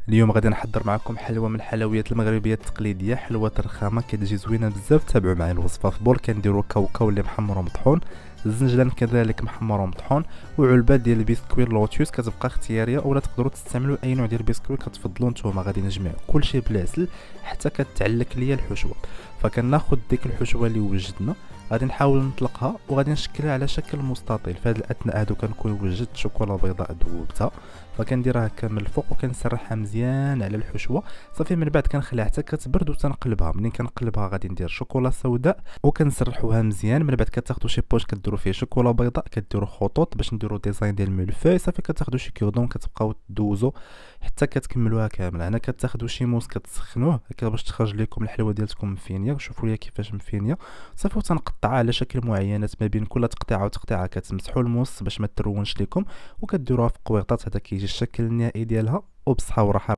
اليوم غادي نحضر معكم حلوه من الحلويات المغربيه التقليديه، حلوه الرخامه كتجي زوينه بزاف. تابعوا معايا الوصفه. في بول كنديروا كاوكاو اللي محمر ومطحون، الزنجلان كذلك محمر ومطحون، وعلبه ديال البسكويت لوتيوس كتبقى اختياريه، اولا تقدروا تستعملوا اي نوع ديال البسكويت كتفضلوا نتوما. غادي نجمع كلشي بالعسل حتى كتعلك ليا الحشوه. فكناخذ ديك الحشوه اللي وجدنا، غادي نحاول نطلقها وغادي نشكلها على شكل مستطيل. في هذا الاثناء هادو كنكون وجدت شوكولا بيضاء ذوبتها، فكنديرها هكا من الفوق وكنسرحها مزيان على الحشوه. صافي من بعد كنخليها حتى كتبرد وتنقلبها. منين كنقلبها غادي ندير شوكولا سوداء وكنسرحوها مزيان. من بعد كتاخذوا شي بوش كديروا فيه شوكولا بيضاء، كديروا خطوط باش نديروا ديزاين ديال الملفاي. صافي كتاخذوا شي كيردون كتبقاو دوزوا حتى كتكملوها كامله. هنا كتاخذوا شي موس كتسخنوه هكا باش تخرج لكم الحلوه ديالتكم مفينيه. شوفوا ليا كيفاش مفينيه. صافي وتنقطعها على شكل معينات، ما بين كل تقطيعه وتقطيعه كتمسحوا الموس باش ما ترونش لكم، وكديروها في قويطات. هذا كيجي الشكل النهائي ديالها، وبصحه وراحه.